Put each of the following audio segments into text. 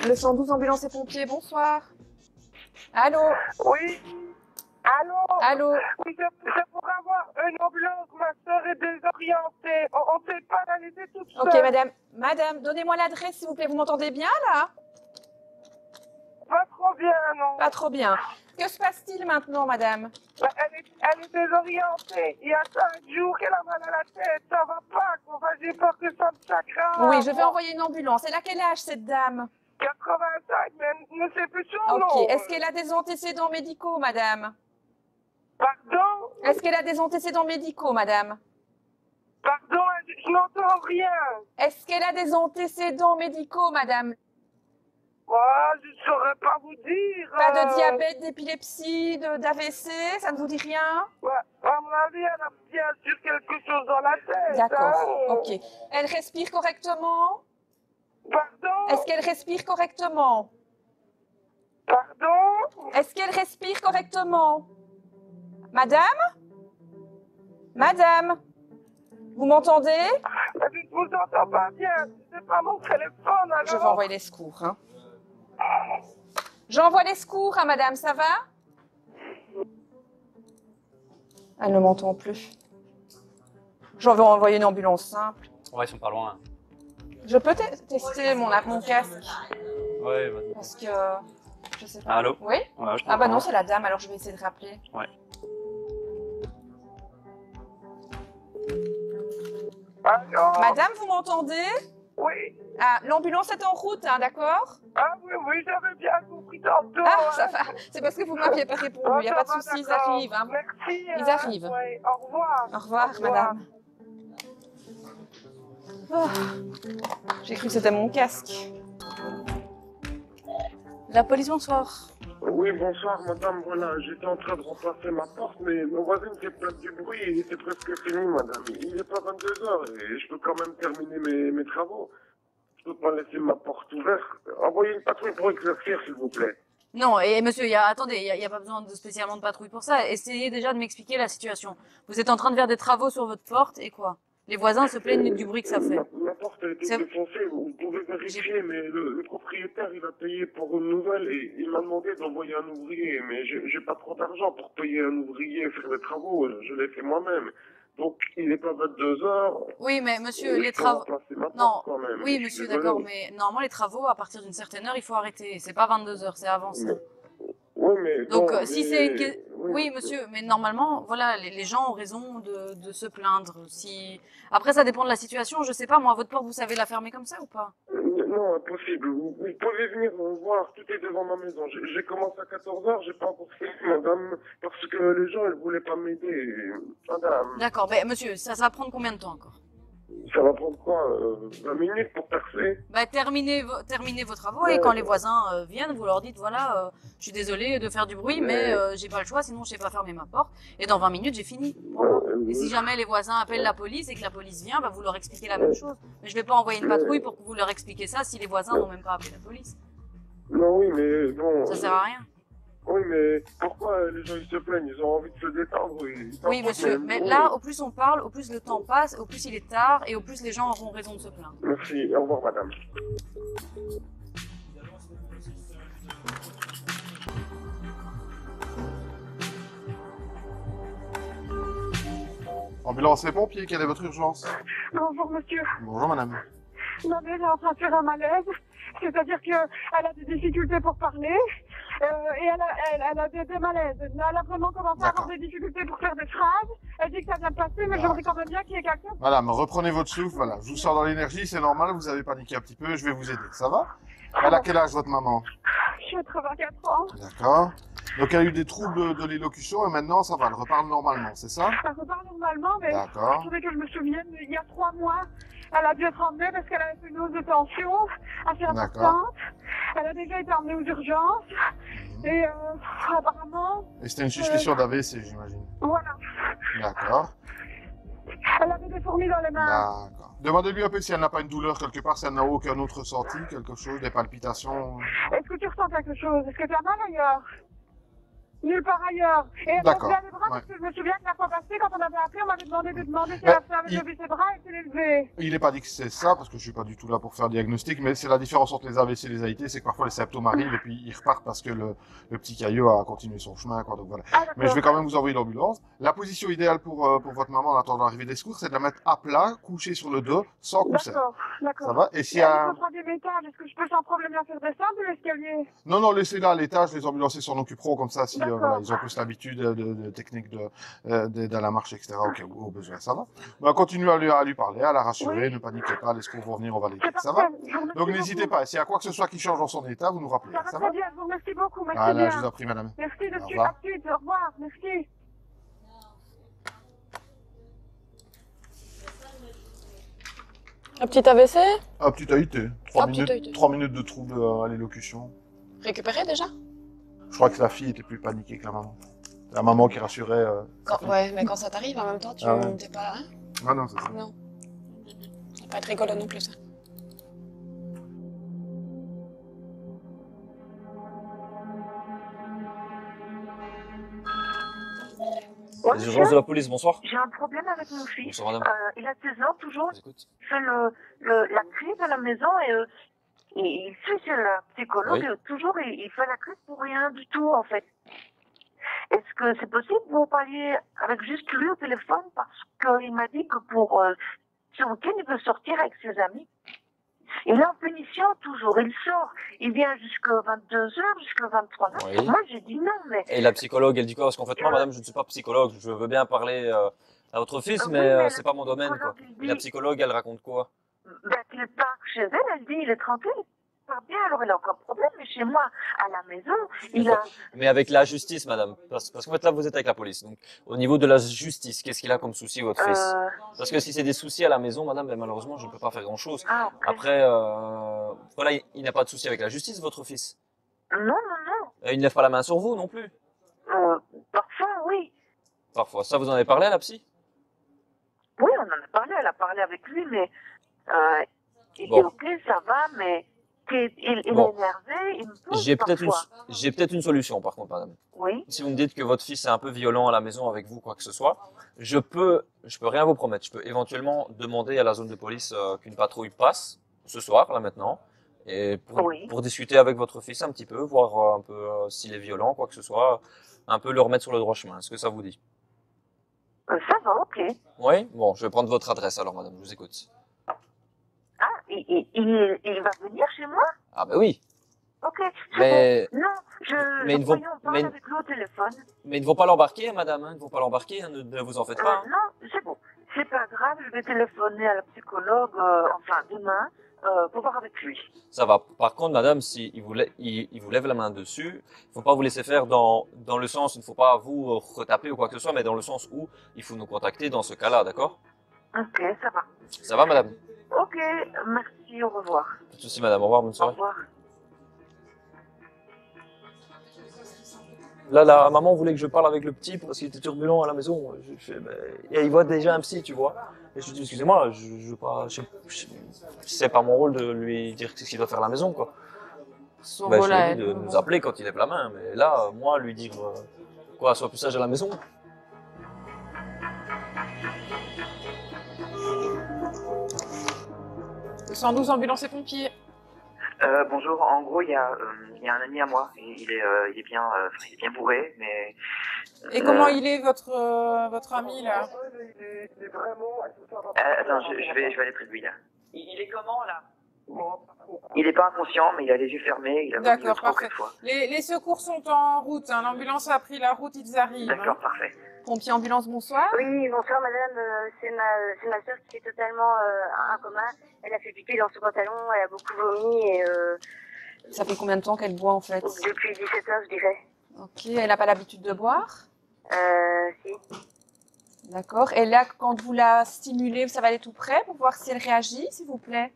Le 112 ambulance et pompiers, bonsoir. Allô? Oui. Allô? Allô? Oui, c'est pour avoir une ambulance. Ma soeur est désorientée. On ne sait pas la laisser toute seule. Ok, madame, donnez-moi l'adresse, s'il vous plaît. Vous m'entendez bien, là? Pas trop bien, non. Pas trop bien. Que se passe-t-il maintenant, madame? Elle est désorientée. Il y a 5 jours qu'elle a mal à la tête. Ça va pas, quoi. J'ai peur que ça me s'aggrave. Oui, je vais envoyer une ambulance. Elle a quel âge, cette dame? 85, mais elle ne sait plus son nom. Ok. Est-ce qu'elle a des antécédents médicaux, madame? Pardon? Est-ce qu'elle a des antécédents médicaux, madame? Pardon, je n'entends rien. Est-ce qu'elle a des antécédents médicaux, madame? Oh, je ne saurais pas vous dire. Pas de diabète, d'épilepsie, d'AVC, ça ne vous dit rien? Ouais, à mon avis, elle a bien sûr quelque chose dans la tête. D'accord, hein. ok. Elle respire correctement? Pardon? Est-ce qu'elle respire correctement? Pardon? Est-ce qu'elle respire correctement? Madame? Madame? Vous m'entendez? Je ne vous entends pas bien. C'est pas mon téléphone, alors. Je vais envoyer les secours. Hein. J'envoie les secours à madame, ça va? Elle ne m'entend plus. J'en vais envoyer une ambulance simple. Ouais, ils sont pas loin. Je peux tester mon casque? Ouais, vas-y. Parce que... Je sais pas. Allô? Oui? Ouais, je Ah bah t'entends. non, c'est la dame, alors je vais essayer de rappeler. Ouais. Allô? Madame, vous m'entendez? Oui. Ah, l'ambulance est en route, hein, d'accord? Ah oui, j'avais bien compris tantôt. Ah, ça va. C'est parce que vous ne m'aviez pas répondu. Il n'y a ça pas de va, souci, ils d'accord. arrivent. Hein. Merci. Ils arrivent. Ouais, au revoir. Au revoir, madame. Oh, j'ai cru que c'était mon casque. La police, bonsoir. Oui, bonsoir madame, voilà, j'étais en train de remplacer ma porte, mais mon voisin fait plein du bruit, il était presque fini madame. Il n'est pas 22h et je peux quand même terminer mes travaux. Je peux pas laisser ma porte ouverte. Envoyez une patrouille pour éclaircir s'il vous plaît. Non, et monsieur, attendez, il y a pas besoin spécialement de patrouille pour ça. Essayez déjà de m'expliquer la situation. Vous êtes en train de faire des travaux sur votre porte et quoi? Les voisins se plaignent du bruit que ça fait. Ma porte elle était C'est- défoncée, vous pouvez vérifier, mais le propriétaire il a payé pour une nouvelle et il m'a demandé d'envoyer un ouvrier, mais j'ai pas trop d'argent pour payer un ouvrier et faire des travaux, je l'ai fait moi-même. Donc il n'est pas 22h. Oui, mais monsieur, les travaux... Non, quand même. oui, Je suis monsieur, désolé. d'accord, mais normalement, les travaux, à partir d'une certaine heure, il faut arrêter. C'est pas 22h, c'est avant ça. Oui, mais Donc, bon, si mais- c'est une... oui, Oui, monsieur, mais normalement, voilà, les gens ont raison de se plaindre. Si... Après, ça dépend de la situation. Je sais pas, moi, votre porte, vous savez la fermer comme ça ou pas? Non, impossible. Vous pouvez venir voir, tout est devant ma maison. J'ai commencé à 14h, j'ai pas encore fini, madame, parce que les gens, ils voulaient pas m'aider. Madame, D'accord, ben monsieur, ça va prendre combien de temps encore? ça va prendre quoi 20 minutes pour percer? Bah, terminez vos travaux et quand les voisins viennent, vous leur dites voilà, je suis désolé de faire du bruit, mais j'ai pas le choix, sinon je sais pas fermer ma porte. Et dans 20 minutes, j'ai fini. Voilà. Et si jamais les voisins appellent la police et que la police vient, bah, vous leur expliquez la même chose. Mais je vais pas envoyer une patrouille pour que vous leur expliquiez ça si les voisins n'ont même pas appelé la police. Non, oui, mais non. Ça sert à rien. Oui, mais pourquoi les gens, ils se plaignent? Ils ont envie de se détendre. Oui, monsieur, mais là, au plus on parle, au plus le temps passe, au plus il est tard et au plus les gens auront raison de se plaindre. Merci, au revoir, madame. Ambulance et pompiers, quelle est votre urgence? Bonjour, monsieur. Bonjour madame. Ma mère est en train de faire un malaise. C'est-à-dire qu'elle a des difficultés pour parler. Et elle a des malaises. Elle a vraiment commencé à avoir des difficultés pour faire des phrases. Elle dit que ça vient de passer, mais j'aimerais quand même bien qu'il y ait quelqu'un. Madame, reprenez votre souffle, voilà. Je vous sors dans l'énergie, c'est normal, vous avez paniqué un petit peu, je vais vous aider, ça va? Elle a quel âge votre maman? J'ai 84 ans. D'accord. Donc elle a eu des troubles de l'élocution et maintenant ça va, elle reparle normalement, c'est ça? Elle repart normalement, mais D'accord. je voudrais que je me souvienne, il y a 3 mois, elle a dû être emmenée parce qu'elle avait fait une hausse de tension assez importante. Elle a déjà été emmenée aux urgences. Et apparemment... Et c'était une suspicion d'AVC, j'imagine. Voilà. D'accord. Elle avait des fourmis dans les mains. D'accord. Demandez-lui un peu si elle n'a pas une douleur quelque part, si elle n'a aucun autre ressenti, quelque chose, des palpitations. Est-ce que tu ressens quelque chose? Est-ce que tu as mal ailleurs? nulle part ailleurs. Et elle D'accord, m'a levé les bras parce que je me souviens que la fois passée, quand on avait appelé, on m'avait demandé de demander si elle avait levé ses bras et s'est levé. Il n'est pas dit que c'est ça, parce que je suis pas du tout là pour faire le diagnostic, mais c'est la différence entre les AVC et les AIT, c'est que parfois les symptômes arrivent et puis ils repartent parce que le petit caillou a continué son chemin, quoi. Donc voilà. Ah, Mais je vais quand même vous envoyer l'ambulance. La position idéale pour votre maman en attendant l'arrivée des secours, c'est de la mettre à plat, couchée sur le dos, sans coussin. D'accord, Ça d'accord. va? Et s'il y Elle a... est au troisième étage, est-ce que je peux sans problème la faire descendre de l'escalier? Non, laissez-la à l'étage, les ambulanciers s'en occuperont comme ça, si D'accord. voilà, ils ont plus l'habitude de techniques de la marche, etc. Au besoin, ça va. Bah, continuez à lui parler, à la rassurer, Oui. ne paniquez pas, les secours vont venir, on va l'aider. C'est Ça va? parfait. Je vous remercie Donc n'hésitez beaucoup. pas, s'il y a quoi que ce soit qui change dans son état, vous nous rappelez. Ça va Ça très va? bien, je vous remercie beaucoup, merci Voilà, je bien. vous en prie, madame. Merci de Au suite, revoir. à suite, au revoir, merci. Un petit AVC? Ah, petit AIT. Ah, petit AIT. 3 minutes de trouble à l'élocution. Récupéré déjà? Je crois que la fille était plus paniquée que la maman. La maman qui rassurait. Ouais, mais quand ça t'arrive, en même temps, tu Ah ouais. t'es pas... Hein? Ah non, c'est ça. Non. Ça va pas être rigolo non plus, ça. Ouais, Les urgences de la police, bonsoir. j'ai un problème avec mon fils. Bonsoir, madame. Il a 16 ans toujours. Je vous écoute. Il fait la crise à la maison et il fait chez la psychologue Oui. et toujours il fait la crise pour rien du tout en fait. Est-ce que c'est possible que vous parliez avec juste lui au téléphone parce qu'il m'a dit que pour ce week-end il veut sortir avec ses amis. Il est en punition toujours, il sort, il vient jusqu'à 22h, jusqu'à 23h. Oui. Moi j'ai dit non mais Et la psychologue, elle dit quoi? Parce qu'en fait, moi, madame, je ne suis pas psychologue. Je veux bien parler à votre fils, Oui, mais mais c'est pas mon domaine, quoi. psychologue, il Et la dit- psychologue, elle raconte quoi? ben, qu'il part chez elle dit il est tranquille, il part bien, alors il a aucun problème, mais chez moi, à la maison, il a... Mais avec la justice, madame. Parce qu'en fait, là, vous êtes avec la police. Donc, au niveau de la justice, qu'est-ce qu'il a comme souci, votre fils? Parce que si c'est des soucis à la maison, madame, ben, malheureusement, je ne peux pas faire grand-chose. Ah, ok. Après, voilà, il n'a pas de souci avec la justice, votre fils. Non, non, non. Il ne lève pas la main sur vous non plus. Parfois, oui. Parfois. Ça, vous en avez parlé à la psy? Oui, on en a parlé, elle a parlé avec lui, mais il Bon. dit ok, ça va, mais il Bon. est énervé, il me pousse J'ai peut-être parfois. une solution, par contre, madame. Oui, Si vous me dites que votre fils est un peu violent à la maison avec vous, quoi que ce soit, je peux rien vous promettre. Je peux éventuellement demander à la zone de police qu'une patrouille passe ce soir, là maintenant, et Oui. pour discuter avec votre fils un petit peu, voir un peu s'il est violent, quoi que ce soit, un peu le remettre sur le droit chemin. Est-ce que ça vous dit? ça va, ok. Oui? Bon, je vais prendre votre adresse alors, madame, je vous écoute. Ah, il va venir chez moi? Ah ben oui, Ok, c'est mais, bon. Non, mais ils ne vont- voyons, on parle mais- avec lui au téléphone. mais ils ne vont pas l'embarquer, hein, madame, hein, ils ne vont pas l'embarquer, hein, ne vous en faites pas. Hein. Non, c'est bon. C'est pas grave, je vais téléphoner à la psychologue, enfin demain, pour voir avec lui. Ça va. Par contre, madame, si il vous lève la main dessus, il faut pas vous laisser faire dans le sens, il ne faut pas vous retaper ou quoi que ce soit, mais dans le sens où il faut nous contacter dans ce cas-là, d'accord? Ok, ça va. Ça va, madame? Ok, merci, au revoir. Pas de souci, madame. Au revoir, bonne Au soirée. revoir. Là, la maman voulait que je parle avec le petit parce qu'il était turbulent à la maison. Je fais, et il voit déjà un psy, tu vois. Et je lui dis, excusez-moi, c'est pas mon rôle de lui dire ce qu'il doit faire à la maison, quoi. Son Ben, je rôle lui à ai elle. dit de nous appeler quand il lève la main, mais là, moi, lui dire, quoi, sois plus sage à la maison. Le 112 ambulance et pompiers. Bonjour, en gros, il y a un ami à moi, il est bien bourré, mais... Et comment il est, votre ami, là? Attends, je vais aller près de lui, là. Il est comment, là? Il est pas inconscient, mais il a les yeux fermés, il a vomi D'accord, 3 ou parfait. 4 fois. Les secours sont en route, hein. L'ambulance a pris la route, ils arrivent. D'accord, parfait. Pompier ambulance, bonsoir. Oui, bonsoir madame, c'est ma soeur qui est totalement un coma. Elle a fait pipi dans son pantalon, elle a beaucoup vomi et Ça fait combien de temps qu'elle boit, en fait? depuis 17 heures je dirais. Ok, elle n'a pas l'habitude de boire? Si. D'accord. Et là, quand vous la stimulez, ça va aller tout près pour voir si elle réagit, s'il vous plaît?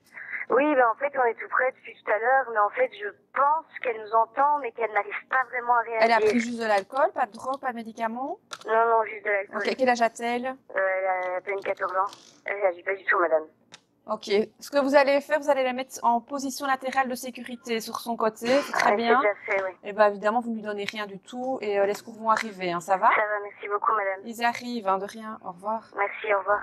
Oui, ben en fait on est tout près depuis tout à l'heure, mais en fait je pense qu'elle nous entend mais qu'elle n'arrive pas vraiment à réagir. Elle a pris juste de l'alcool, pas de drogue, pas de médicaments? Non, non, juste de l'alcool. Ok, quel âge a-t-elle? Elle a à peine 14 ans. Elle réagit pas du tout madame. Ok. Ce que vous allez faire, vous allez la mettre en position latérale de sécurité sur son côté. C'est très Ouais, bien. c'est déjà fait, oui. Et ben évidemment, vous ne lui donnez rien du tout et les secours vont arriver. Hein, ça va? Ça va, merci beaucoup, madame. Ils arrivent, hein, de rien. Au revoir. Merci, au revoir.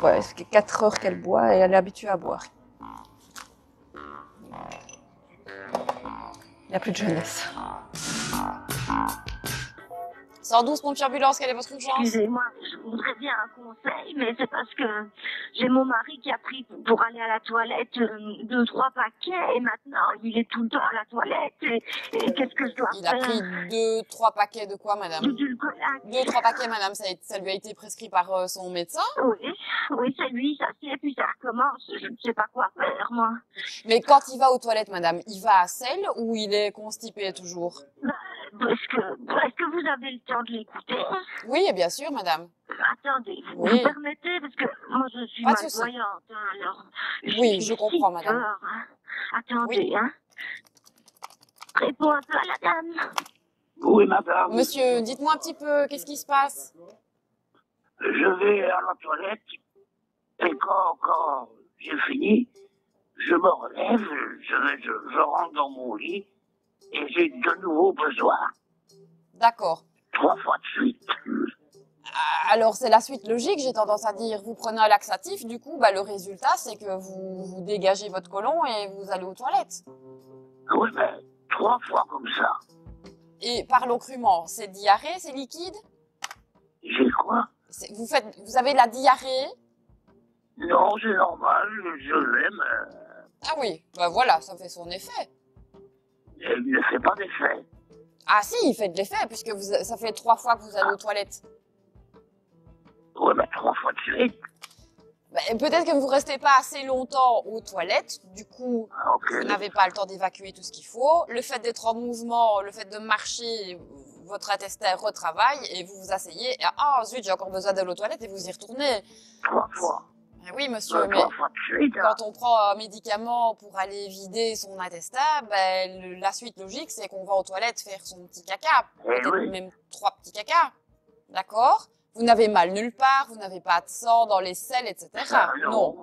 Ouais, ça fait 4 heures qu'elle boit et elle est habituée à boire. Il n'y a plus de jeunesse. 112 pompiers ambulance, quelle est votre urgence? Excusez-moi, je voudrais bien un conseil, mais c'est parce que j'ai mon mari qui a pris pour aller à la toilette 2-3 paquets et maintenant il est tout le temps à la toilette et qu'est-ce que je dois Il a faire? pris 2-3 paquets de quoi, madame? Dulcolac. 2-3 paquets, madame, ça lui a été prescrit par son médecin. Oui, c'est lui, ça c'est, puis ça recommence, je ne sais pas quoi faire, moi. Mais quand il va aux toilettes, madame, il va à selle ou il est constipé toujours? Est-ce que vous avez le temps de l'écouter? Oui, bien sûr, madame. Attendez, vous Oui. me permettez, parce que moi je suis Pas de souci. malvoyante, hein, alors... Oui, j'ai je comprends, si madame. peur, hein. Attendez, Oui. hein. Réponds un peu à la dame. Oui, madame. Monsieur, dites-moi un petit peu, qu'est-ce qui se passe? Je vais à la toilette et quand j'ai fini, je me relève, je rentre dans mon lit et j'ai de nouveau besoin. D'accord. 3 fois de suite. Alors, c'est la suite logique, j'ai tendance à dire. Vous prenez un laxatif, du coup, le résultat, c'est que vous dégagez votre côlon et vous allez aux toilettes. Oui, mais 3 fois comme ça. Et parlons crûment, c'est diarrhée, c'est liquide? J'ai quoi? Vous avez de la diarrhée? Non, c'est normal, je l'aime. Ah oui, voilà, ça fait son effet. Il ne fait pas d'effet. Ah si, il fait de l'effet, puisque ça fait 3 fois que vous allez aux toilettes. Oui, mais 3 fois de suite. Peut-être que vous restez pas assez longtemps aux toilettes, du coup, vous n'avez pas le temps d'évacuer tout ce qu'il faut. Le fait d'être en mouvement, le fait de marcher, votre intestin retravaille et vous vous asseyez. Et, zut, j'ai encore besoin d'aller aux toilettes et vous y retournez. 3 fois. Oui, monsieur, mais 3 fois de suite. quand on prend un médicament pour aller vider son intestin, la suite logique, c'est qu'on va aux toilettes faire son petit caca. Peut-être même 3 petits cacas. D'accord? Vous n'avez mal nulle part, vous n'avez pas de sang dans les selles, etc. Non.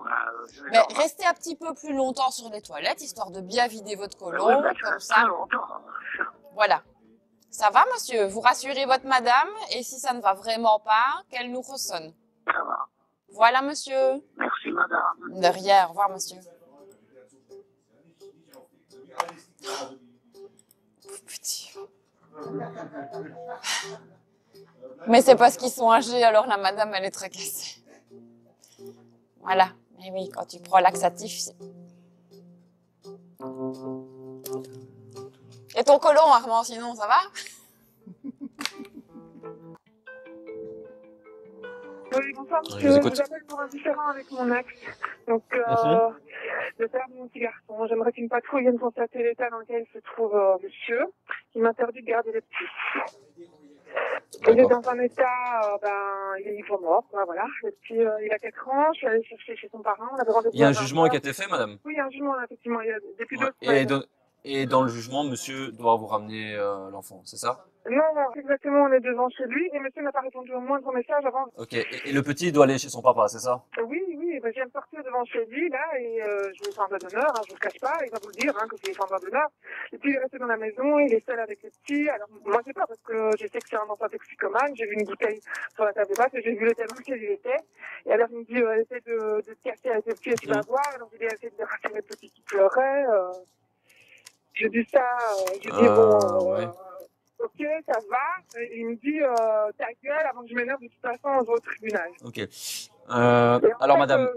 Mais restez un petit peu plus longtemps sur les toilettes, histoire de bien vider votre côlon, comme ça. Voilà. Ça va, monsieur? Vous rassurez votre madame, et si ça ne va vraiment pas, qu'elle nous ressonne. Ça va. Voilà, monsieur. Merci, madame. De rien. Au revoir, monsieur. Petit. Mais c'est parce qu'ils sont âgés, alors la madame, elle est tracassée. Voilà. Et oui, quand tu prends laxatif, c'est... Et ton côlon, Armand, sinon, ça va? Oui, bonsoir, Je monsieur. vous Je écoute. vous appelle pour un différend avec mon ex. Donc, le père de mon petit garçon. J'aimerais qu'une patrouille vienne constater l'état dans lequel se trouve monsieur, qui m'interdit de garder les petits. Il est dans un état, il est ivre mort, voilà. Le petit, il a 4 ans, je suis allée chercher chez son parent, on avait rendez-vous. Il y a un jugement qui a été fait, madame? Oui, il y a un jugement, effectivement, il y a depuis 2 Ouais. semaines. Et dans le jugement, monsieur doit vous ramener l'enfant, c'est ça? Non, exactement, on est devant chez lui, et monsieur n'a pas répondu au moindre message avant. Ok. Et le petit doit aller chez son papa, c'est ça? Oui, je viens de sortir devant chez lui, là, et je lui fais un doigt d'honneur, je vous le cache pas, il va vous le dire, que je lui fais un doigt d'honneur. Et puis il est resté dans la maison, il est seul avec le petit, alors moi j'ai peur parce que je sais que c'est un enfant toxicomane, j'ai vu une bouteille sur la table basse et j'ai vu le tableau qu'il était, et alors il me dit, essaie de te casser avec le petit et tu vas voir, alors j'ai essayé de rassurer le petit qui pleurait, j'ai dit ça, j'ai dit bon, ouais. ok, ça va, et il me dit, ta gueule, avant que je m'énerve, de toute façon, on va au tribunal. Ok. Alors madame,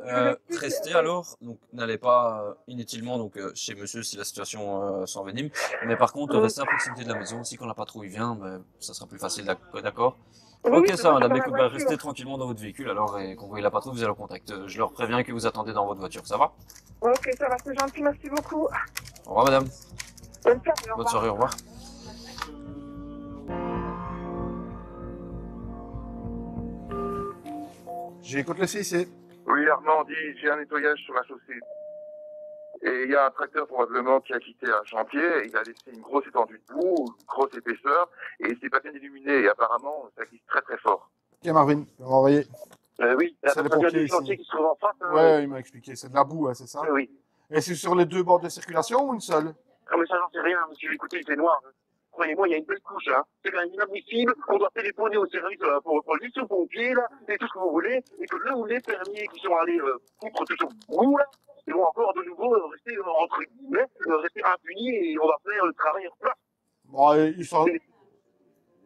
restez alors, donc n'allez pas inutilement chez monsieur si la situation s'envenime, mais par contre restez à proximité de la maison, si quand la patrouille vient, ça sera plus facile, d'accord? Ok, ça madame, écoute, restez tranquillement dans votre véhicule alors, et quand vous voyez la patrouille, vous allez au contact. Je leur préviens que vous attendez dans votre voiture, ça va? Ok, ça va, c'est gentil, merci beaucoup. Au revoir madame. Bonne soirée, au Bonne revoir. soirée, au revoir. J'écoute le CIC. Oui, Armand dit, j'ai un nettoyage sur la chaussée. Et il y a un tracteur probablement qui a quitté un chantier, et il a laissé une grosse étendue de boue, une grosse épaisseur, et c'est pas bien illuminé, et apparemment, ça glisse très très fort. Ok, Marvin, on va envoyer. Oui, la C'est les personne pompiers du chantier ici. qui se trouve en face. Hein, Ouais, il m'a expliqué. C'est de la boue, hein, c'est ça? Oui. Et c'est sur les deux bords de circulation ou une seule? Ah, mais ça, j'en sais rien, monsieur. Écoutez, il fait noir. Croyez-moi, il y a une belle couche, hein. C'est quand même inadmissible. On doit téléphoner au service pour police, aux pompiers, là, et tout ce que vous voulez. Et que là où les fermiers qui sont allés contre tout ce bout, là, ils vont encore de nouveau rester, entre guillemets, rester impunis et on va faire le travail en place. Bon,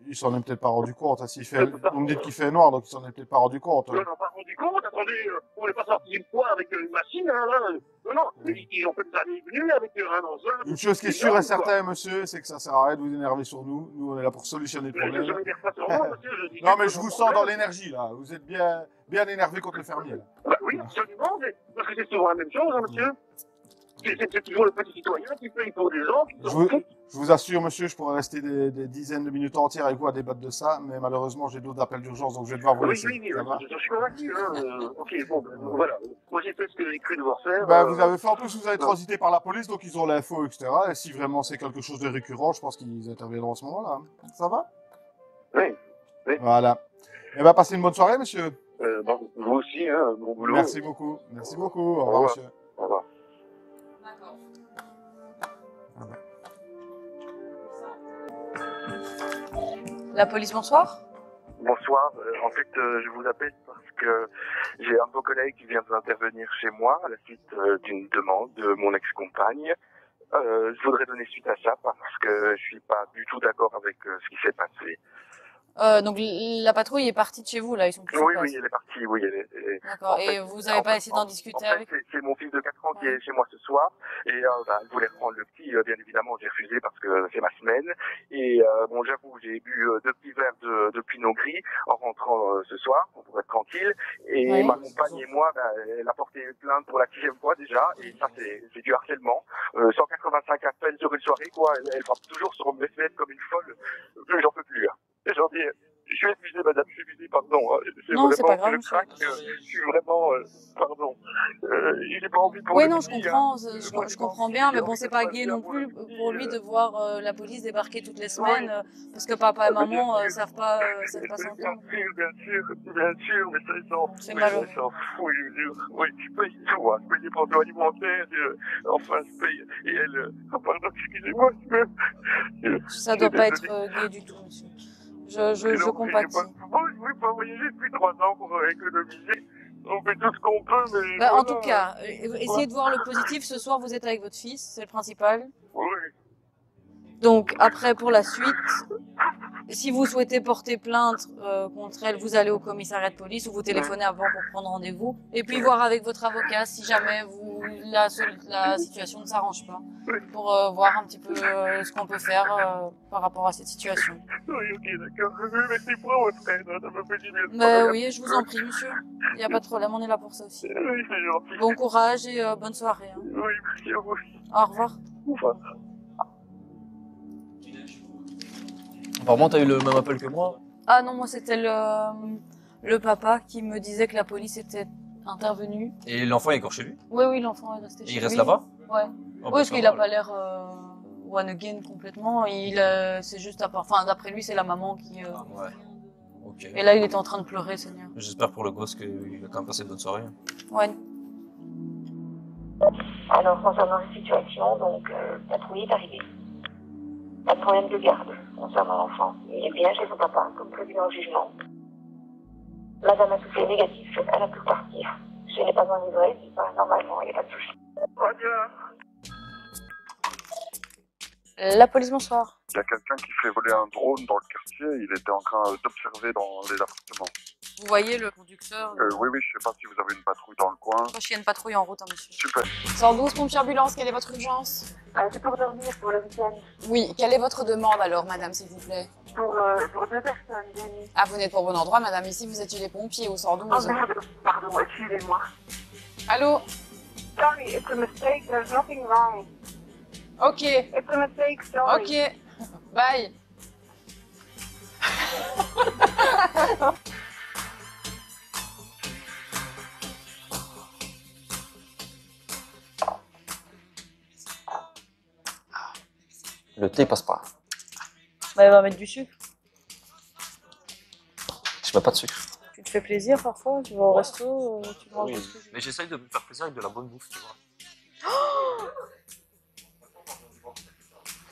il s'en est peut-être pas rendu compte. Hein, vous me dites qu'il fait noir, donc il s'en est peut-être pas rendu compte. Ils n'en ont pas rendu compte. Attendez, on n'est pas sorti une fois avec une machine, hein, là. Non, ils ont fait ça des venus avec un engin. Une chose qui est sûre et certaine, monsieur, c'est que ça sert à rien de vous énerver sur nous. Nous, on est là pour solutionner le problème. Je ne m'énerve pas sur moi, monsieur. Non, mais je vous sens dans l'énergie, là. Vous êtes bien énervé contre le fermier, là. Bah oui, absolument, mais parce que c'est souvent la même chose, hein, monsieur. C'est toujours le petit citoyen qui paye pour des gens qui sont fous. Je vous assure, monsieur, je pourrais rester des dizaines de minutes entières avec vous à débattre de ça, mais malheureusement, j'ai d'autres appels d'urgence, donc je vais devoir vous laisser. Oui, Ça va je suis convaincu. Ok, bon, voilà. Moi, j'ai fait ce que j'ai cru devoir faire. Vous avez fait, en plus, vous avez transité par la police, donc ils ont l'info, etc. Et si vraiment c'est quelque chose de récurrent, je pense qu'ils interviendront à ce moment-là. Ça va? Oui. Voilà. Eh ben, passez une bonne soirée, monsieur. Bon, vous aussi, hein, bon boulot. Merci beaucoup. Merci beaucoup. Au revoir, monsieur. Au revoir. La police, bonsoir. Bonsoir, en fait je vous appelle parce que j'ai un de vos collègues qui vient d'intervenir chez moi à la suite d'une demande de mon ex-compagne. Je voudrais donner suite à ça parce que je suis pas du tout d'accord avec ce qui s'est passé. Donc la patrouille est partie de chez vous, là, ils sont plus sur place. Oui, elle est partie, oui. D'accord, et vous n'avez pas essayé d'en discuter avec eux? C'est mon fils de 4 ans qui est chez moi ce soir, et elle voulait reprendre le petit, bien évidemment j'ai refusé parce que c'est ma semaine, et bon j'avoue, j'ai bu 2 petits verres de pinot gris en rentrant ce soir, pour être tranquille, et ma compagne et moi, elle a porté plainte pour la 6e fois déjà, et ça c'est du harcèlement, 185 appels sur une soirée, quoi, elle frappe toujours sur mes fenêtres comme une folle, j'en peux plus, hein. J'en dis, je suis épuisé, madame, je suis épuisé, pardon. Non, c'est pas grave, le crack, je suis vraiment, pardon. J'ai pas envie pour oui, le non, petit, je comprends bien, mais bon, c'est pas gai non plus pour lui de voir la police débarquer toutes les semaines, parce que papa et maman savent pas s'entendre. Bien sûr, mais ça, c'est malheureux. Ils s'en foutent, oui, je paye tout, hein. Je paye les pensions alimentaires, enfin, je paye, et elle, pardon, excusez-moi, ça doit pas être gai du tout, monsieur. Je compatis. Oui, pas voyager depuis 3 ans pour économiser. On fait tout ce qu'on peut, mais... En tout cas, essayez de voir le positif. Ce soir, vous êtes avec votre fils, c'est le principal. Oui. Donc, après, pour la suite, si vous souhaitez porter plainte contre elle, vous allez au commissariat de police ou vous téléphonez avant pour prendre rendez-vous. Et puis voir avec votre avocat si jamais la situation ne s'arrange pas. Pour voir un petit peu ce qu'on peut faire par rapport à cette situation. Oui, ok, d'accord. Merci pour votre aide, ça me fait du bien. Oui, je vous en prie, monsieur. Il n'y a pas de problème, on est là pour ça aussi. Oui, c'est gentil. Bon courage et bonne soirée. Hein. Oui, merci à vous. Au revoir. Au revoir. Apparemment, t'as eu le même appel que moi. Ah non, moi c'était le papa qui me disait que la police était intervenue. Et l'enfant est encore chez lui? Oui, l'enfant est resté chez lui. Il reste là-bas? Ouais. Oh, parce qu'il a pas l'air one again complètement. C'est juste d'après lui, c'est la maman qui. Ouais. Ok. Et là, il était en train de pleurer, Seigneur. J'espère pour le gosse qu'il va quand même passer une bonne soirée. Ouais. Alors, concernant la situation, donc, patrouille est arrivée. Pas de problème de garde concernant l'enfant. Il est bien chez son papa, comme prévu en jugement. Madame a soufflé négatif, elle a pu partir. Je n'ai pas enivré, normalement, il n'y a pas de souci. La police, bonsoir. Il y a quelqu'un qui fait voler un drone dans le quartier, il était en train d'observer dans les appartements. Vous voyez le conducteur Oui, je sais pas si vous avez une patrouille dans le coin. Il y a une patrouille en route, hein, monsieur. Super. 112, pompiers ambulance, quelle est votre urgence? C'est pour dormir pour le week-end. Oui, quelle est votre demande alors, madame, s'il vous plaît? Pour 2 personnes, Jenny. Ah, vous n'êtes pas au bon endroit, madame, ici vous êtes chez les pompiers au 112. Oh merde, pardon, excusez-moi. Allô? Sorry, it's a mistake, there's nothing wrong. Ok. It's a mistake, sorry. Ok. Bye. Le thé passe pas. Bah, il va mettre du sucre. Je mets pas de sucre. Tu te fais plaisir parfois, tu vas au resto, tu manges Oui, des trucs. mais j'essaye de me faire plaisir avec de la bonne bouffe, tu vois.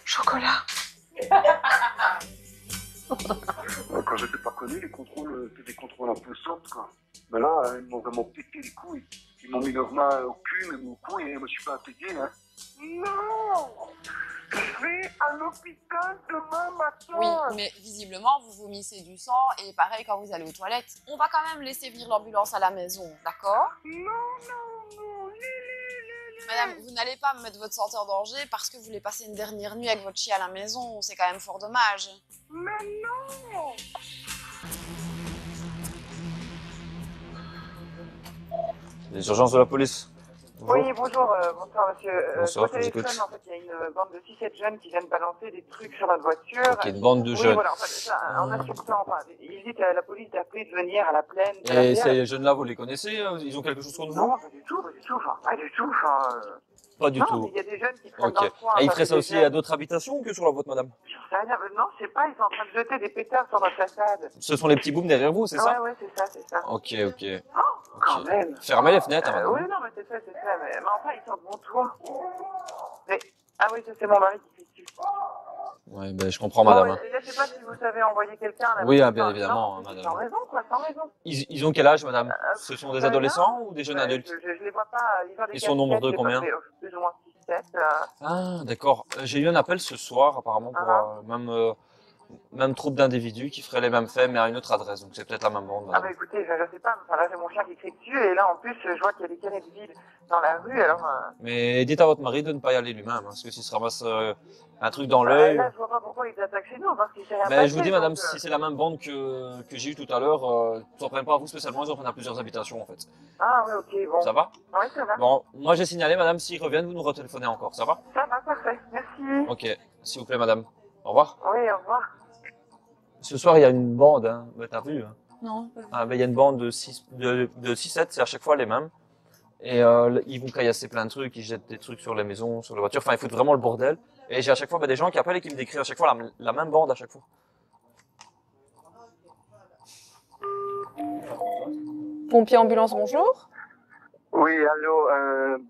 Chocolat. Quand j'étais pas connu, les contrôles, c'était des contrôles un peu soft, quoi. Mais là, ils m'ont vraiment pété les couilles. Ils m'ont mis leurs mains au cul, même au cou, et moi, je suis pas intégré, hein. Non! Je vais à l'hôpital demain matin! Oui, mais visiblement, vous vomissez du sang et pareil quand vous allez aux toilettes. On va quand même laisser venir l'ambulance à la maison, d'accord? Non, Madame, vous n'allez pas mettre votre santé en danger parce que vous voulez passer une dernière nuit avec votre chien à la maison. C'est quand même fort dommage. Mais non! Les urgences de la police. Bonjour. Oui, bonjour, bonsoir monsieur. Bonsoir, Au je vous écoute. téléphone, en fait, il y a une bande de 6-7 jeunes qui viennent balancer des trucs sur notre voiture. Ok, une bande de Oui, jeunes. voilà, en fait, ça, en insultant, enfin, ils disent à la police d'appeler de venir à la plaine. de la Et bière. ces jeunes-là, vous les connaissez? Ils ont quelque chose contre vous? Non, pas du tout, pas du tout, enfin, pas du tout, enfin... Pas du non, tout. mais il y a des jeunes qui traînent Ok. dans le coin. Et ils enfin, feraient ça des aussi jeunes- à d'autres habitations que sur la vôtre, madame? Ça a l'air- Non, je sais pas, ils sont en train de jeter des pétards sur notre façade. Ce sont les petits booms derrière vous, c'est ça? Ouais, c'est ça, c'est ça. Ok, ok. Quand même. Fermez les fenêtres, hein, madame. Oui, non, mais c'est ça, mais enfin, ils sont de mon toit. Mais... Ah oui, ça, c'est mon mari qui fait dessus. Ouais, ben, je comprends, madame. hein. Je sais pas si vous savez envoyer quelqu'un. là. Oui, ah, bien Non, évidemment, non, madame. Sans raison, quoi, sans raison. Ils ont quel âge, madame? Ce sont des adolescents ou des jeunes adultes? Je les vois pas. Ils sont au nombre de combien? Plus ou moins 6-7. Ah, d'accord. J'ai eu un appel ce soir, apparemment, pour même troupe d'individus qui feraient les mêmes faits, mais à une autre adresse. Donc, c'est peut-être la même bande, Ah madame. bah écoutez, je sais pas, enfin, là j'ai mon chien qui crie dessus et là en plus je vois qu'il y a des canettes vides dans la rue alors... Mais dites à votre mari de ne pas y aller lui-même, hein, parce que s'il se ramasse un truc dans l'œil... Là je vois pas pourquoi ils attaquent chez nous parce qu'il s'est rien Mais passé. je vous dis, madame, donc, si c'est la même bande que j'ai eu tout à l'heure, ils en prennent pas à vous spécialement, ils en prennent à plusieurs habitations, en fait. Ah ouais, ok, bon. Ça va? Oui, ça va. Bon, moi j'ai signalé, madame, s'ils reviennent, vous nous retéléphonez encore, ça va? Ça va, parfait, merci. Ok, s'il vous plaît, madame. Au revoir. Oui, au revoir. Ce soir, il y a une bande, hein. Bah, t'as vu, hein? Non. Ah, ben, il y a une bande de 6-7, c'est à chaque fois les mêmes. Et ils vont caillasser plein de trucs, ils jettent des trucs sur les maisons, sur les voitures. Enfin, ils foutent vraiment le bordel. Et j'ai à chaque fois des gens qui appellent et qui me décrivent à chaque fois la même bande à chaque fois. Pompier ambulance, bonjour. Oui, allô,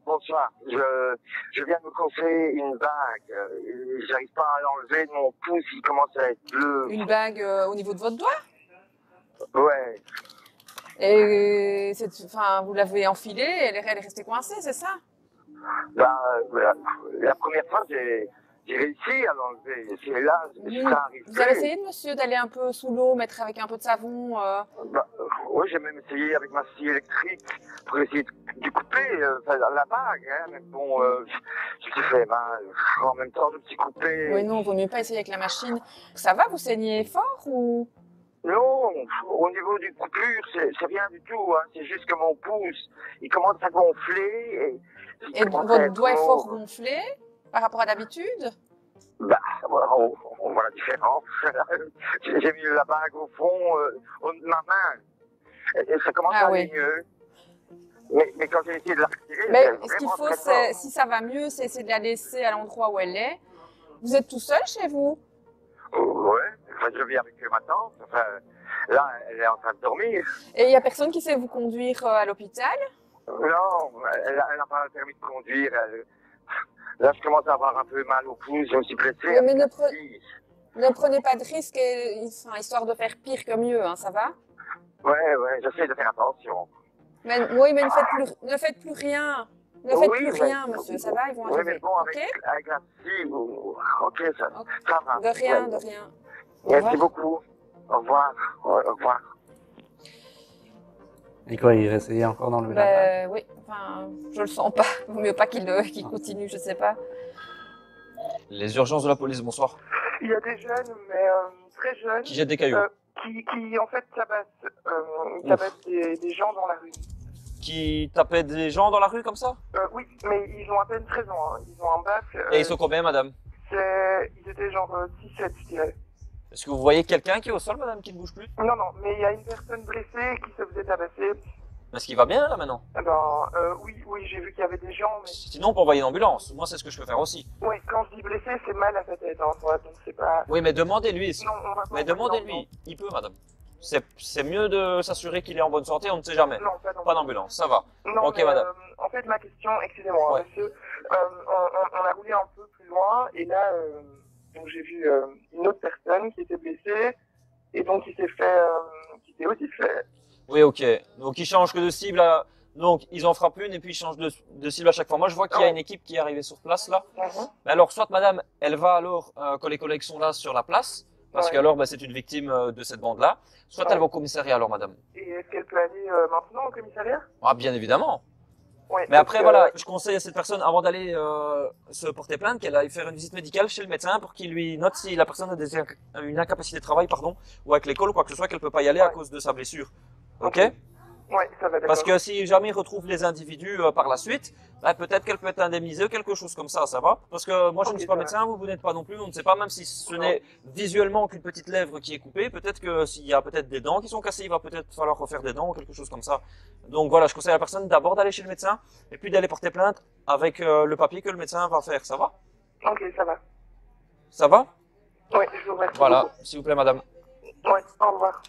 bonsoir. Je viens de me casser une bague. J'arrive pas à l'enlever de mon pouce, il commence à être bleu. Une bague au niveau de votre doigt? Ouais. Et enfin, vous l'avez enfilée, elle est restée coincée, c'est ça? La première fois, j'ai réussi à l'enlever. C'est là, ça arrive. Vous avez essayé, monsieur, d'aller un peu sous l'eau, mettre avec un peu de savon Oui, j'ai même essayé avec ma scie électrique pour essayer de couper la bague. Hein, mais bon, je me suis fait mal. En même temps, je me suis coupé. Oui, non, vaut mieux pas essayer avec la machine. Ça va, vous saignez fort ou? Non, au niveau du coupure, c'est rien du tout. Hein. C'est juste que mon pouce, il commence à gonfler. Et votre doigt est fort gonflé par rapport à d'habitude? Bah, on voit la différence. J'ai mis la bague au fond de ma main. Et ça commence à aller mieux. Mais quand j'ai essayé de la retirer, mais c'est ce qu'il vraiment faut, très c'est, fort. si ça va mieux, c'est essayer de la laisser à l'endroit où elle est. Vous êtes tout seul chez vous? Ouais, enfin, je vis avec ma tante. Enfin, là, elle est en train de dormir. Et il y a personne qui sait vous conduire à l'hôpital? Non, elle n'a pas le permis de conduire. Là, je commence à avoir un peu mal au pouce, je me suis blessé. Oui, mais ne prenez pas de risques, histoire de faire pire que mieux, hein, ça va? Ouais, j'essaie de faire attention. Oui, mais ne faites plus rien. Ne faites plus rien, monsieur, ça va, ils vont Oui, arriver. mais bon, avec la scie, ok, ça va. De rien, Ouais. de rien. Merci beaucoup. Au revoir. Ouais, au revoir. Et quoi, il essayait encore d'enlever la bague? Oui, enfin, je le sens pas. Vaut mieux pas qu'il continue, je sais pas. Les urgences de la police, bonsoir. Il y a des jeunes, mais très jeunes. Qui jettent des cailloux. Qui en fait tabassent des gens dans la rue. Qui tapaient des gens dans la rue comme ça? Oui, mais ils ont à peine 13 ans. Hein. Ils ont un bac. Et ils sont combien, madame? Ils étaient genre 6-7, je dirais. Est-ce que vous voyez quelqu'un qui est au sol, madame, qui ne bouge plus? Non, mais il y a une personne blessée qui se faisait tabasser. Est-ce qu'il va bien, là, maintenant? Oui, j'ai vu qu'il y avait des gens, mais... Sinon, on peut envoyer une ambulance. Moi, c'est ce que je peux faire aussi. Oui, quand je dis blessé, c'est mal à sa tête, hein, toi, donc c'est pas... Oui, mais demandez-lui. Non, on va pas... Mais demandez-lui. Il peut, madame. C'est mieux de s'assurer qu'il est en bonne santé, on ne sait jamais. Non, pas d'ambulance, ça va. Non, ok, mais, madame. En fait, ma question, excusez-moi, Ouais. monsieur, on a roulé un peu plus loin et là, donc j'ai vu une autre personne qui était blessée et donc qui s'est aussi fait. Oui, ok. Donc ils changent que de cible. Donc ils en frappent une et puis ils changent de cible à chaque fois. Moi je vois qu'il y a une équipe qui est arrivée sur place là. Mais alors soit madame, elle va alors quand les collègues sont là sur la place, parce que alors c'est une victime de cette bande-là. Soit elle va au commissariat alors madame. Et est-ce qu'elle peut aller maintenant au commissariat? Ah bien évidemment. Ouais, Mais après voilà, je conseille à cette personne avant d'aller se porter plainte qu'elle aille faire une visite médicale chez le médecin pour qu'il lui note si la personne a une incapacité de travail ou avec l'école ou quoi que ce soit qu'elle peut pas y aller à cause de sa blessure. Ok? Ouais, ça va, d'accord. Parce que si jamais il retrouve les individus par la suite, peut-être qu'elle peut être indemnisée ou quelque chose comme ça va? Parce que moi je ne suis pas médecin, vous n'êtes pas non plus, on ne sait pas, même si ce n'est visuellement qu'une petite lèvre qui est coupée, peut-être que s'il y a peut-être des dents qui sont cassées, il va peut-être falloir refaire des dents ou quelque chose comme ça. Donc voilà, je conseille à la personne d'abord d'aller chez le médecin et puis d'aller porter plainte avec le papier que le médecin va faire, ça va? Ok, ça va. Ça va? Ouais, je vous remercie. Voilà, s'il vous plaît madame. Ouais, au revoir.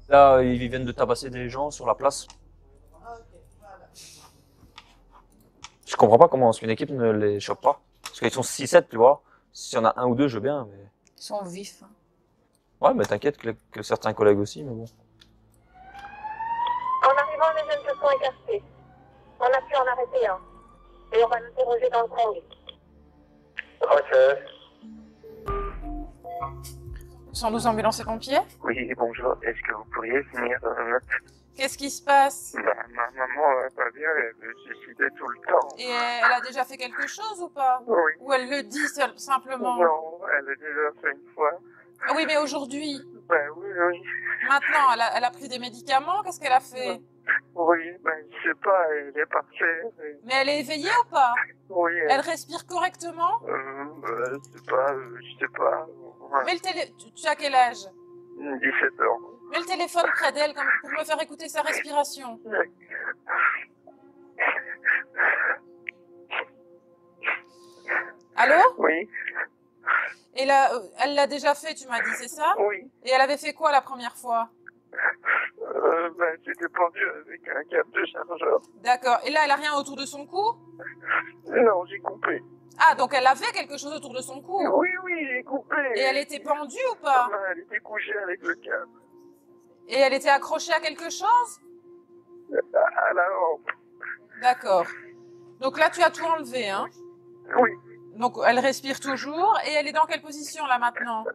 Là, ils viennent de tabasser des gens sur la place. Je comprends pas comment est-ce qu'une équipe ne les chope pas. Parce qu'ils sont 6-7, tu vois. S'il y en a un ou deux, je veux bien, mais... Ils sont vifs. Hein. Ouais, mais t'inquiète que certains collègues aussi, mais bon. En arrivant, les jeunes se sont écartés. On a pu en arrêter un. Et on va l'interroger dans le Congo. Ok. 112 ambulances et pompiers? Oui, bonjour. Est-ce que vous pourriez venir Qu'est-ce qui se passe? ma maman va pas bien, elle veut se suicider tout le temps. Et elle a déjà fait quelque chose ou pas? Oui. Ou elle le dit simplement? Non, elle a déjà fait une fois. Ah oui, mais aujourd'hui? Ben oui, oui. Maintenant, elle a pris des médicaments, qu'est-ce qu'elle a fait? Oui, ben je sais pas, elle est partie. Mais elle est éveillée ou pas? Oui. Elle respire correctement? Je sais pas. Ouais. Mais tu as quel âge? 17 ans. Mets le téléphone près d'elle pour me faire écouter sa respiration. Allô? Oui. Et là, elle l'a déjà fait, tu m'as dit, c'est ça? Oui. Et elle avait fait quoi la première fois? J'étais pendu avec un câble de chargeur. D'accord. Et là, elle a rien autour de son cou? Non, j'ai coupé. Ah, donc elle avait quelque chose autour de son cou? Oui, j'ai coupé. Et elle était pendue ou pas? Elle était couchée avec le câble. Et elle était accrochée à quelque chose? À la lampe. D'accord. Donc là, tu as tout enlevé, hein? Oui. Donc elle respire toujours. Et elle est dans quelle position là maintenant?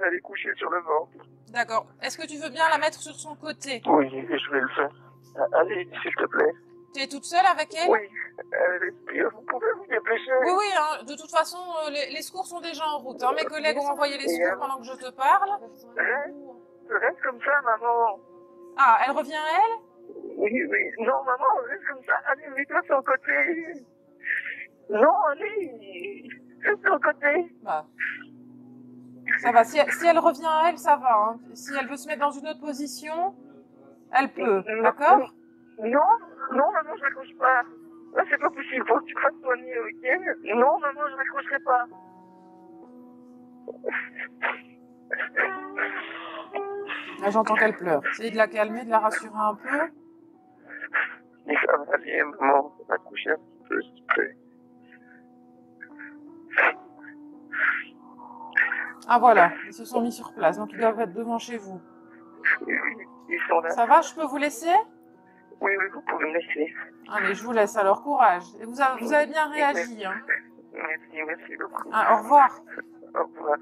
Elle est couchée sur le ventre. D'accord. Est-ce que tu veux bien la mettre sur son côté? Oui, je vais le faire. Allez, s'il te plaît. Tu es toute seule avec elle? Oui, elle respire. Vous pouvez vous dépêcher? Oui, hein. De toute façon, les secours sont déjà en route. Hein. Mes collègues ont envoyé les secours pendant que je te parle. Reste comme ça, maman. Ah, elle revient elle? Oui. Non, maman, reste comme ça. Allez, mets-toi sur le côté. Non, allez. Reste sur le côté. Bah. Ça va. Si elle revient à elle, ça va. Hein. Si elle veut se mettre dans une autre position, elle peut. D'accord? Non, maman, je raccroche pas. Là, c'est pas possible. Faut que tu te fasses soigner, ok? Non, maman, je raccrocherai pas. Là, j'entends qu'elle pleure. Essayez de la calmer, de la rassurer un peu. Mais ça va aller, maman. On va coucher un petit peu, s'il te plaît. Ah voilà, ils se sont mis sur place, donc ils doivent être devant chez vous. Ils sont là. Ça va, je peux vous laisser? Oui, vous pouvez me laisser. Allez, je vous laisse alors, courage. Et vous avez bien réagi. Hein. Merci beaucoup. Ah, au revoir. Au revoir.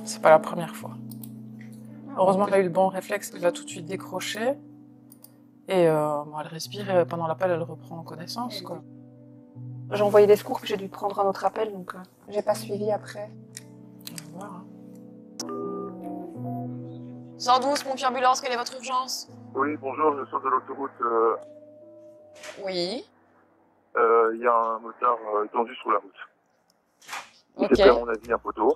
C'est pas la première fois. Heureusement qu'elle a eu le bon réflexe, qu'elle a tout de suite décroché. Et elle respire et pendant l'appel, elle reprend connaissance, quoi. J'ai envoyé les secours, puis j'ai dû prendre un autre appel, donc j'ai pas suivi après. On va voir. 112, pompier ambulance, quelle est votre urgence? Oui, bonjour, je sors de l'autoroute. Oui. Il y a un motard tendu sur la route. Il Ok. s'est fait, à mon avis, un poteau.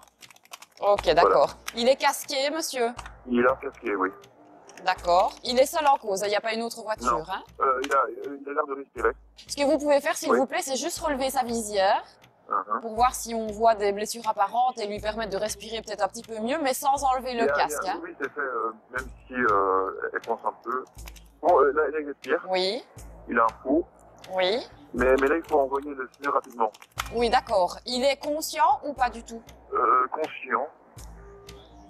Ok, d'accord. Il est casqué, monsieur? Il a un casqué, oui. D'accord. Il est seul en cause, il n'y a pas une autre voiture. Hein? Il a l'air de respirer. Ce que vous pouvez faire, s'il vous plaît, c'est juste relever sa visière pour voir si on voit des blessures apparentes et lui permettre de respirer peut-être un petit peu mieux, mais sans enlever le casque. Hein? Oui, c'est fait, même si elle pense un peu. Bon, là, il respire. Oui. Il a un pouls. Oui. Mais là, il faut envoyer le signe rapidement. Oui, d'accord. Il est conscient ou pas du tout? Conscient.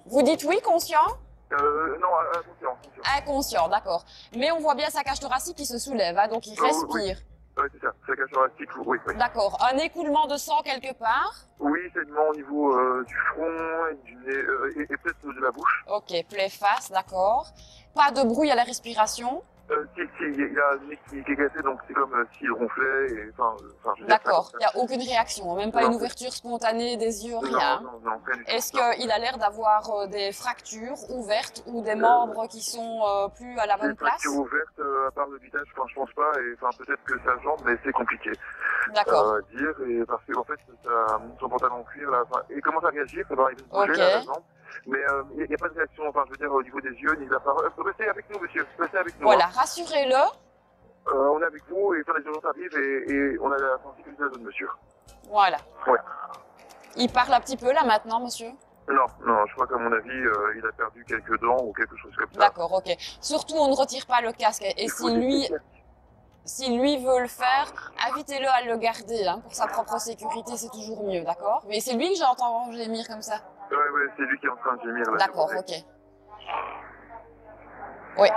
Vous dites oui, conscient? Non, inconscient. Inconscient, d'accord. Mais on voit bien sa cage thoracique qui se soulève, hein, donc il respire. Oui, c'est ça. Sa cage thoracique, oui. D'accord. Un écoulement de sang quelque part? Oui, saignement au niveau du front et du nez, et peut-être de la bouche. Ok, plaie face, d'accord. Pas de bruit à la respiration? Si, il a le nez qui est cassé, donc c'est comme s'il ronflait. D'accord, il n'y a aucune réaction, même pas une ouverture spontanée des yeux, rien. Non, rien du tout. Est-ce qu'il a l'air d'avoir des fractures ouvertes ou des membres qui sont plus à la bonne place? Des fractures ouvertes, à part le visage, je pense pas, et peut-être que sa jambe, mais c'est compliqué. D'accord. À dire, et parce qu'en fait, son pantalon en cuir, là, il commence à réagir, ça va arriver de bouger, là, la jambe. Mais il n'y a pas de réaction, je veux dire, au niveau des yeux, ni de la parole. Restez avec nous, monsieur, restez avec nous. Voilà, rassurez-le. On est avec vous, et quand les urgences arrivent, et on a la sensibilité de la zone, monsieur. Voilà. Ouais. Il parle un petit peu, là, maintenant, monsieur? Non, je crois qu'à mon avis, il a perdu quelques dents ou quelque chose comme ça. D'accord, ok. Surtout, on ne retire pas le casque. Et si lui veut le faire, invitez-le à le garder, hein, pour sa propre sécurité, c'est toujours mieux, d'accord? Mais c'est lui que j'entends gémir comme ça. Ouais, c'est lui qui est en train de gémir. D'accord, ok. Oui.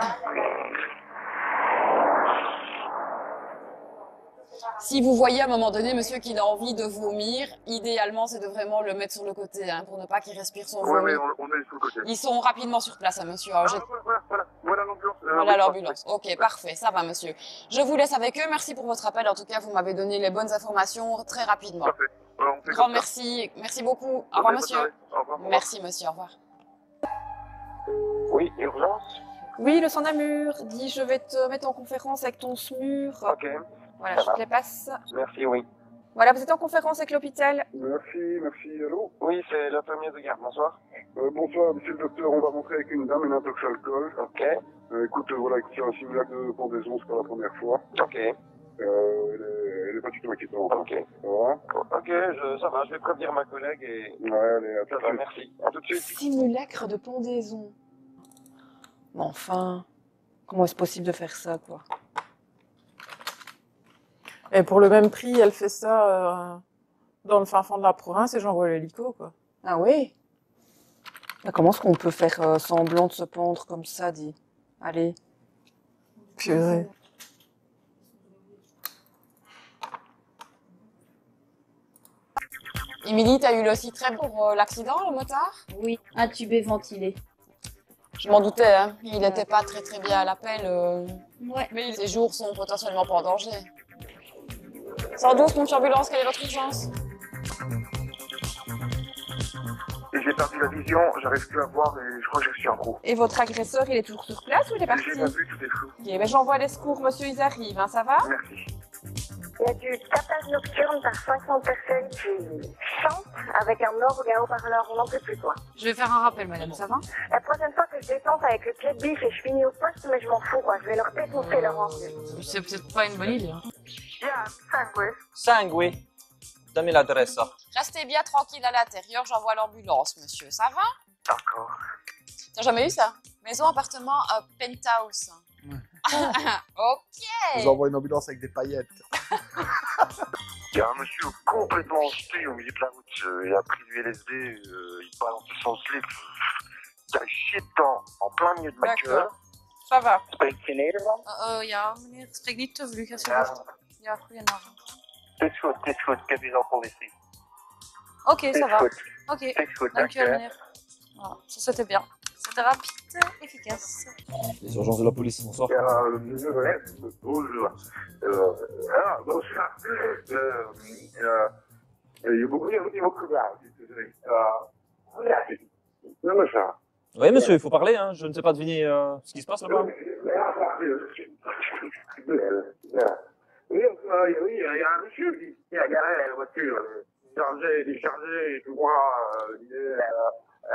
Si vous voyez à un moment donné, monsieur, qu'il a envie de vomir, idéalement, c'est de vraiment le mettre sur le côté, hein, pour ne pas qu'il respire son vomi. Oui, on est sur le côté. Ils sont rapidement sur place, hein, monsieur. Voilà l'ambulance. Voilà l'ambulance. Ok, parfait, ça va, monsieur. Je vous laisse avec eux. Merci pour votre appel. En tout cas, vous m'avez donné les bonnes informations très rapidement. Parfait. Grand merci. Merci beaucoup. Au revoir, monsieur. Au revoir. Merci, monsieur. Au revoir. Oui, urgence? Oui, le Sandamur. Dis, je vais te mettre en conférence avec ton SMUR. Ok. Voilà, je te les passe. Merci, oui. Voilà, vous êtes en conférence avec l'hôpital. Merci, allô? Oui, c'est l'infirmier de garde, bonsoir. Bonsoir, monsieur le docteur, on va rentrer avec une dame, une intox alcool. Ok. Écoute, c'est un simulacre de pendaison, c'est pas la première fois. Ok. Elle est pas du tout inquiétante. Ok. Ça va? Ok, ça va, je vais prévenir ma collègue et... Ouais, allez, à tout de suite. Merci. À tout de suite. Simulacre de pendaison. Mais enfin, comment est-ce possible de faire ça, quoi? Et pour le même prix, elle fait ça dans le fin fond de la province et j'envoie l'hélico, quoi. Ah oui? Mais comment est-ce qu'on peut faire semblant de se pendre comme ça, dit? Allez. Purée. Émilie, t'as eu le citret pour l'accident, le motard? Oui, intubé, ventilé. Je m'en doutais, hein. Il n'était pas très bien à l'appel. Ouais. Mais ses jours sont potentiellement pas en danger. 112, pompe ambulance, quelle est votre urgence? J'ai perdu la vision, j'arrive plus à voir et je crois que je suis en gros. Et votre agresseur, il est toujours sur place ou il est parti? J'ai pas vu, tout est flou. Ok, mais j'envoie les secours, monsieur, ils arrivent, hein, ça va? Merci. Il y a du tapage nocturne par 500 personnes qui chantent avec un orgue à haut-parleur. On n'en peut plus, quoi. Je vais faire un rappel, madame, ça va? La prochaine fois que je descends avec le pied de bif et je finis au poste, mais je m'en fous, quoi. Je vais leur défoncer leur orgue. C'est peut-être pas une bonne idée. Hein. Sangue. Dammi l'adresse. Restez bien tranquille à l'intérieur, j'envoie l'ambulance, monsieur. Ça va? D'accord. T'as jamais eu ça? Maison, appartement, penthouse. Ok. Je vous envoie une ambulance avec des paillettes. Il y a un monsieur complètement jeté au milieu de la route. Il a pris du LSD, il balançait son slip. Il a chié dedans, en plein milieu de ma gueule. Ça va. Spreekt je Nederlands? Ja, meneer, spreek niet te vlug alsjeblieft. Ja, goedenavond. Het is goed, ik heb hier al politie. Ok, ça va. Goed. Ok, Het is goed, dankjewel, dank je. meneer. Voilà, ça c'était bien. C'était rapide, efficace. Les urgences de la police, bonsoir. Bonjour. Bonsoir. Oui, monsieur, il faut parler, hein. Je ne sais pas deviner ce qui se passe là-bas. Oui, il y a un monsieur qui a garé la voiture, chargé, déchargé, tout droit.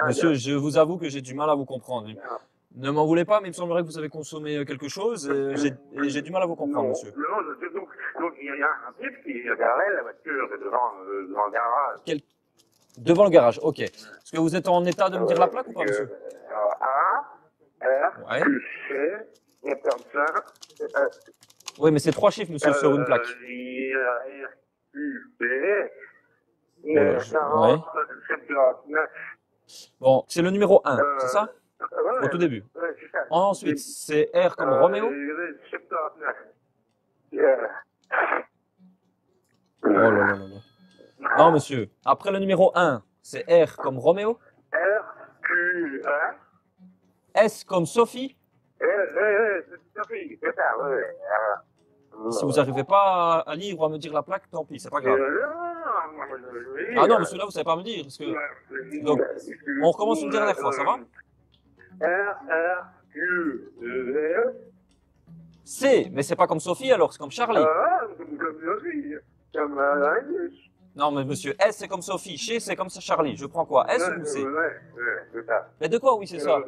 Monsieur, je vous avoue que j'ai du mal à vous comprendre. Ne m'en voulez pas, mais il me semblerait que vous avez consommé quelque chose et j'ai du mal à vous comprendre, monsieur. Non, donc il y a un type qui garait la voiture devant le garage. Devant le garage, ok. Est-ce que vous êtes en état de me dire la plaque ou pas, monsieur? A, R, Ouais. C, et comme ça. Oui, mais c'est 3 chiffres, monsieur, sur une plaque. I, R, U, B, Ouais. 79. Bon, c'est le numéro 1, c'est ça? Au tout début. Ouais, c'est ça. Ensuite, c'est R comme Roméo. 79. Oh là là là là. Non, monsieur. Après le numéro 1, c'est R comme Roméo. R, Q, A. S comme Sophie. C'est Sophie, c'est ça, ouais. Si vous n'arrivez pas à lire ou à me dire la plaque, tant pis, c'est pas grave. Ah non, monsieur, là, vous savez pas me dire. Parce que... Donc, on recommence une dernière fois, ça va? R, Q, L. C, mais c'est pas comme Sophie alors, c'est comme Charlie. Comme Sophie. Comme Non, mais monsieur, S c'est comme Sophie, C c'est comme Charlie. Je prends quoi? S ou C? Ouais, c'est ça. Mais de quoi, oui, c'est ça?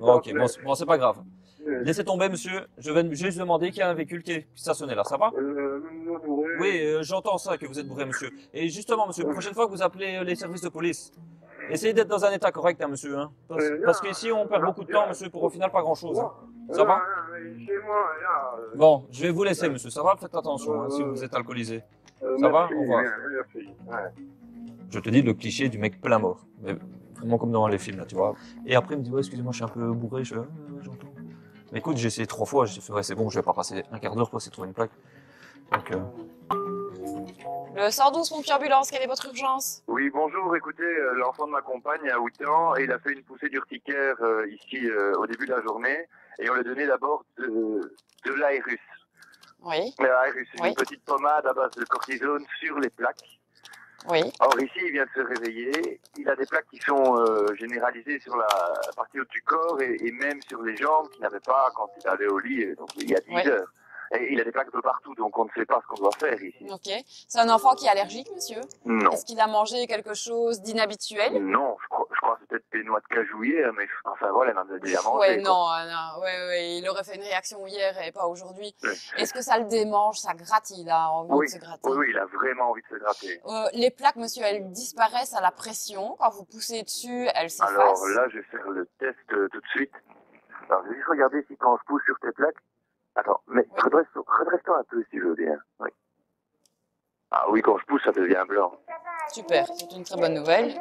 Ok, bon, c'est pas grave. Laissez tomber, monsieur. Je vais juste demander qu'il y a un véhicule qui est stationné là, ça va? Oui, j'entends ça, que vous êtes bourré, monsieur. Et justement, monsieur, la prochaine fois que vous appelez les services de police, essayez d'être dans un état correct, hein, monsieur. Hein, parce qu'ici, on perd beaucoup de temps, monsieur, pour au final pas grand-chose. Hein. Ça va? Bon, je vais vous laisser, monsieur. Ça va? Faites attention hein, si vous êtes alcoolisé. Ça va? Au revoir. Je te dis le cliché du mec plein mort. Mais vraiment comme dans les films, là, tu vois. Et après, il me dit, ouais, excusez-moi, je suis un peu bourré. Je fais, j'entends. Mais écoute, j'ai essayé 3 fois. J'ai fait, ouais, c'est bon, je vais pas passer un quart d'heure pour essayer de trouver une plaque. Donc, Le 112, pompier ambulance, quelle est votre urgence? Oui, bonjour. Écoutez, l'enfant de ma compagne a 8 ans et il a fait une poussée d'urticaire ici au début de la journée. Et on lui a donné d'abord de l'Aérus. Oui. L'Aérus, Oui. une petite pommade à base de cortisone sur les plaques. Oui. Or ici, il vient de se réveiller. Il a des plaques qui sont généralisées sur la partie haute du corps et même sur les jambes qu'il n'avait pas quand il allait au lit, donc il y a 10 heures. Et il a des plaques de partout, donc on ne sait pas ce qu'on doit faire ici. Ok. C'est un enfant qui est allergique, monsieur? Non. Est-ce qu'il a mangé quelque chose d'inhabituel? Non, je crois que c'est peut-être des noix de cajou hier, mais enfin voilà, il en a déjà mangé. Ouais, non, il aurait fait une réaction hier et pas aujourd'hui. Est-ce que ça le démange, ça gratte, il a envie de se gratter? Oui, il a vraiment envie de se gratter. Les plaques, monsieur, elles disparaissent à la pression. Quand vous poussez dessus, elles s'effacent. Alors là, je vais faire le test tout de suite. Alors, je vais juste regarder si quand je pousse sur tes plaques... Attends, mais redresse-toi un peu si je veux bien. Oui. Ah oui, quand je pousse, ça devient blanc. Super, c'est une très bonne nouvelle.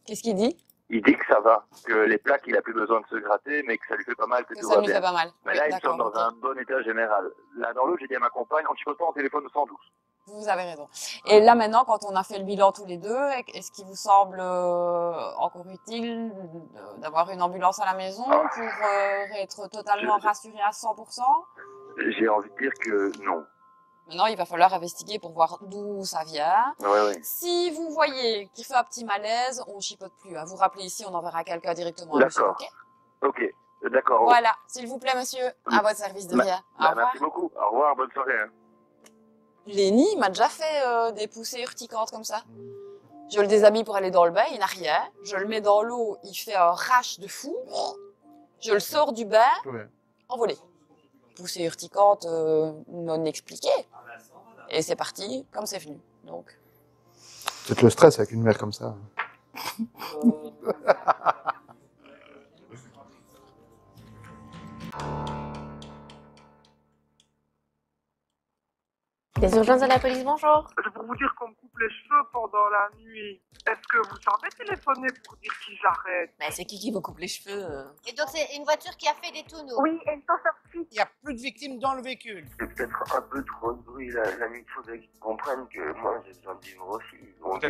Qu'est-ce qu'il dit? Il dit que ça va, que les plaques, il a plus besoin de se gratter, mais que ça lui fait pas mal, que tout va bien. Ça lui fait pas mal. Mais là, ils sont dans un bon état général. Là, dans l'autre, j'ai dit à ma compagne, on ne chipote pas en téléphone de 112. Vous avez raison. Et là, maintenant, quand on a fait le bilan tous les deux, est-ce qu'il vous semble encore utile d'avoir une ambulance à la maison pour être totalement rassuré à 100%? J'ai envie de dire que non. Maintenant, il va falloir investiguer pour voir d'où ça vient. Ouais. Si vous voyez qu'il fait un petit malaise, on ne chipote plus. Vous rappelez ici, on enverra quelqu'un directement à monsieur. D'accord. Ok, d'accord. Voilà, s'il vous plaît, monsieur, à votre service de rien. Au revoir. Merci beaucoup. Au revoir, bonne soirée. Hein. Lenny m'a déjà fait des poussées urticantes comme ça. Je le déshabille pour aller dans le bain, il n'a rien. Je le mets dans l'eau, il fait un rash de fou. Je le sors du bain, envolé. Poussée urticante non expliquée. Et c'est parti, comme c'est venu. Donc. Peut-être le stress avec une mère comme ça. Les urgences de la police, bonjour. C'est pour vous dire qu'on me coupe les cheveux pendant la nuit. Est-ce que vous savez téléphoner pour dire qu'ils arrêtent? Mais c'est qui vous coupe les cheveux? Et donc c'est une voiture qui a fait des tonneaux. Oui, elles sont sorties. Il n'y a plus de victimes dans le véhicule. C'est peut-être un peu trop de bruit la nuit. Il faudrait qu'ils comprennent que moi j'ai besoin de vivre aussi. Donc,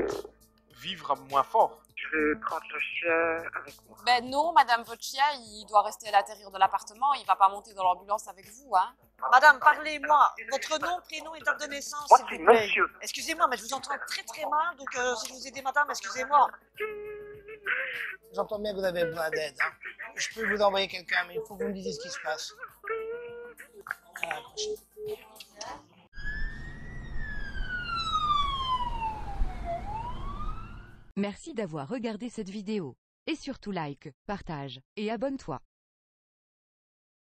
vivre moins fort. Je vais prendre le chien avec moi. Ben non, madame, votre chien, il doit rester à l'intérieur de l'appartement. Il va pas monter dans l'ambulance avec vous, hein. Madame, parlez-moi. Votre nom, prénom et date de naissance, Moi, s'il c'est vous plaît. monsieur. Excusez-moi, mais je vous entends très très mal. Donc, si je vous aidez, madame, excusez-moi. J'entends bien que vous avez besoin d'aide. Hein. Je peux vous envoyer quelqu'un, mais il faut que vous me disiez ce qui se passe. À la prochaine. Merci d'avoir regardé cette vidéo. Et surtout like, partage, et abonne-toi.